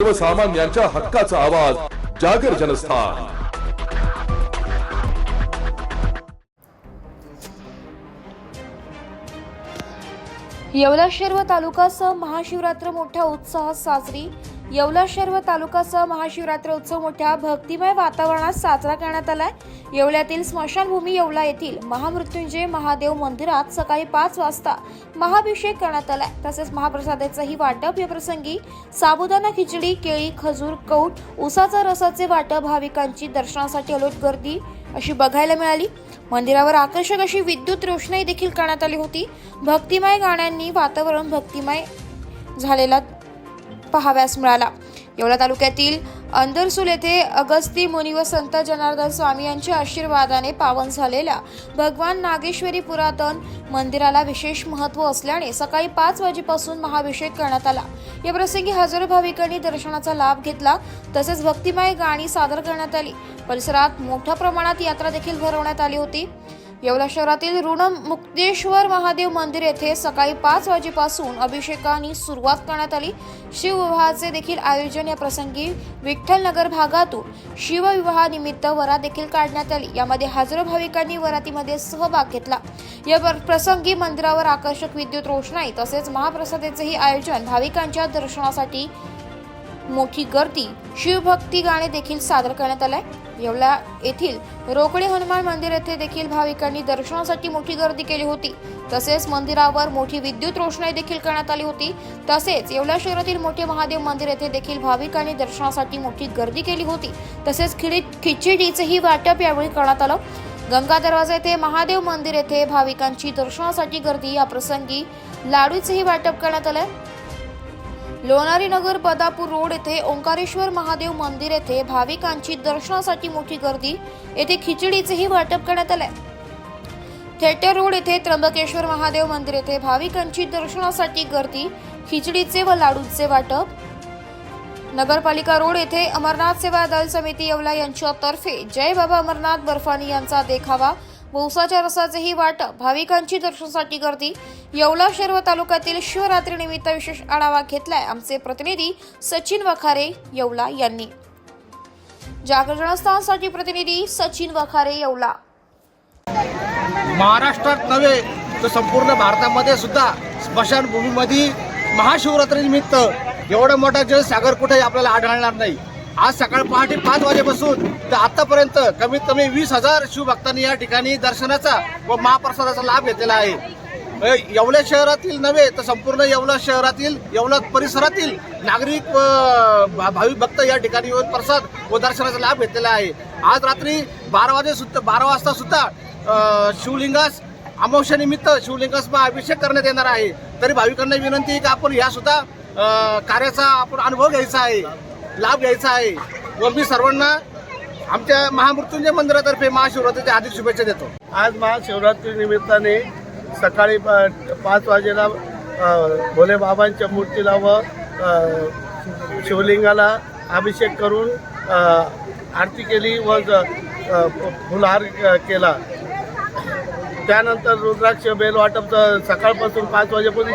सर्वसामान्यांच्या हक्काचा आवाज जागर जनस्थान। येवला शहर तालुकासह महाशिवरात्र मोठ्या उत्साहात साजरी। येवला शहर तालुकासह महाशिवरात्र उत्सव मोठ्या भक्तिमय वातावरणात साजरा करण्यात आलाय। येवल्यातील स्मशानभूमी येवला येथील महामृत्युंजय महादेव मंदिरात सकाळी 5 वाजता महाअभिषेक करण्यात आलाय। तसेच महाप्रसादाचेही वाटप। या प्रसंगी साबुदाणा खिचडी, केळी, खजूर, कौट, उसाचा रसाचे वाटप। भाविकांची दर्शनासाठी अलोट गर्दी अशी बघायला मिळाली। मंदिरावर आकर्षक अशी विद्युत रोषणाई देखील करण्यात आली होती। भक्तिमय गाण्यांनी वातावरण भक्तिमय झालेला पाहाव्यास मिळाला। येवला तालुक्यातील अंदरसूल येथे अगस्ती मुनी व संत जनार्दन स्वामी यांच्या आशीर्वादाने पावन झालेल्या भगवान नागेश्वरी पुरातन मंदिराला विशेष महत्त्व असल्याने सकाळी 5 वाजेपासून महाअभिषेक करण्यात आला। या प्रसंगी हजारो भाविकांनी दर्शनाचा लाभ घेतला। तसेच भक्तिमय गाणी सादर करण्यात आली। परिसरात मोठ्या प्रमाणात यात्रा देखील भरवण्यात आली होती। येवला शहरातील ऋणमुक्तेश्वर महादेव मंदिर येथे सकाळी 5 वाजेपासून अभिषेकाने सुरुवात करण्यात आली। शिवविवाहाचे देखील आयोजन। या प्रसंगी विठ्ठल नगर भागातून शिवविवाहानिमित्त वरात देखील काढण्यात आली। यामध्ये हजारो भाविकांनी वरातीमध्ये सहभाग घेतला। या प्रसंगी मंदिरावर आकर्षक विद्युत रोषणाई तसेच महाप्रसादाचेही आयोजन। भाविकांच्या दर्शनासाठी मोठी गर्दी, शिवभक्ती गाणे देखील सादर करण्यात आले। येवला येथील रोकडे हनुमान मंदिर येथे देखील भाविकांनी दर्शनासाठी मोठी गर्दी केली होती। तसेच मंदिरावर मोठी विद्युत रोषणाई देखील करण्यात आली होती। तसेच येवला शहरातील मोठे महादेव मंदिर येथे देखील भाविकांनी दर्शनासाठी मोठी गर्दी केली होती। तसेच खिचडीचेही वाटप यावेळी करण्यात आलं। गंगा दरवाजा येथे महादेव मंदिर येथे भाविकांची दर्शनासाठी गर्दी। या प्रसंगी लाडूचेही वाटप करण्यात आले। लोणारी नगर बदापूर रोड येथे ओंकारेश्वर महादेव मंदिर येथे भाविकांची दर्शनासाठी मोठी गर्दी। येथे खिचडीचेही वाटप करण्यात आले। थिएटर रोड येथे त्र्यंबकेश्वर महादेव मंदिर येथे भाविकांची दर्शनासाठी गर्दी, खिचडीचे व लाडूचे वाटप। नगरपालिका रोड येथे अमरनाथ सेवा दल समिती येवला यांच्यातर्फे जय बाबा अमरनाथ बर्फानी यांचा देखावा व उसाच्या रसाचेही वाटप। भाविकांची दर्शनासाठी गर्दी। येवला शहर व तालुक्यातील शिवरात्री निमित्त विशेष आढावा घेतलाय आमचे प्रतिनिधी सचिन वखारे येवला यांनी। जागर जनस्थानसाठी प्रतिनिधी सचिन वखारे येवला। महाराष्ट्रात नव्हे तर संपूर्ण भारतामध्ये सुद्धा स्मशानभूमीमध्ये महाशिवरात्रीनिमित्त एवढा मोठा जलसागर कुठेही आपल्याला आढळणार नाही। आज सकाळ पहाटे 5 वाजेपासून तर आतापर्यंत कमीत कमी 20,000 शिवभक्तांनी या ठिकाणी दर्शनाचा व महाप्रसादाचा लाभ घेतलेला आहे। येवला शहरातील नव्हे तर संपूर्ण येवला शहरातील, येवला परिसरातील नागरिक व भाविक भक्त या ठिकाणी येऊन प्रसाद व दर्शनाचा लाभ घेतलेला आहे। आज रात्री 12 वाजता सुद्धा शिवलिंगास अमावस्येनिमित्त शिवलिंगास अभिषेक करण्यात येणार आहे। तरी भाविकांना विनंती आहे की आपण या सुद्धा कार्याचा आपण अनुभव घ्यायचा आहे, लाभ घ्यायचा आहे। व मी सर्वांना आमच्या महामृत्युंजय मंदिरातर्फे महाशिवरात्रीच्या हार्दिक शुभेच्छा देतो। आज महाशिवरात्री निमित्ताने सकाळी 5 वाजेला भोले बाबांच्या मूर्तीला व शिवलिंगाला अभिषेक करून आरती केली व फुलहार केला। त्यानंतर रुद्राक्ष बेल वाटप सकाळपासून 5 वाजेपासून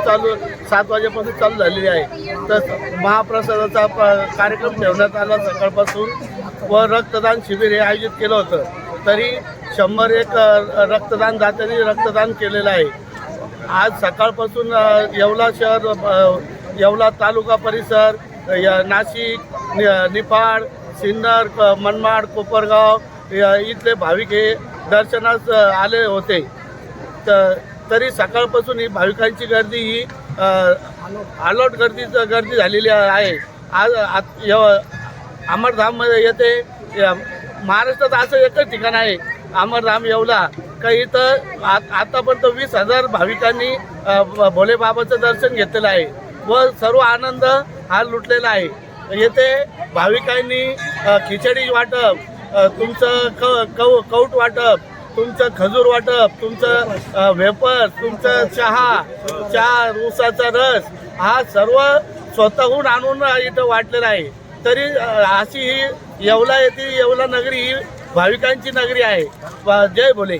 7 वाजेपासून चालू झालेली आहे। तर महाप्रसादाचा कार्यक्रम ठेवण्यात आला सकाळपासून व रक्तदान शिबिर हे आयोजित केलं होतं। तरी 101 रक्तदान दात्यांनी रक्तदान केलेलं आहे। आज सकाळपासून येवला शहर, येवला तालुका परिसर, नाशिक, निफाड, सिन्नर, मनमाड, कोपरगाव इथले भाविक हे दर्शनास आले होते। तरी सकाळपासून ही भाविकांची गर्दी ही अलोट गर्दी झालेली आहे। आज अमरधाममध्ये येथे महाराष्ट्रात असं एकच ठिकाण आहे अमरधाम येवला का इथं आतापर्यंत 20,000 भाविकांनी भोले बाबाचं दर्शन घेतलेलं आहे व सर्व आनंद हा लुटलेला आहे। येथे भाविकांनी खिचडी वाटप, तुमचं कौट वाटप, तुमचं खजूर वाटप, तुमचं वेपर, तुमचं चहा, ऊसाचा रस हा सर्व स्वतःहून आणून इथं वाटलेला आहे। तरी अशी ही येवला येथील येवला नगरी ही भाविकांची नगरी आहे। जय भोले।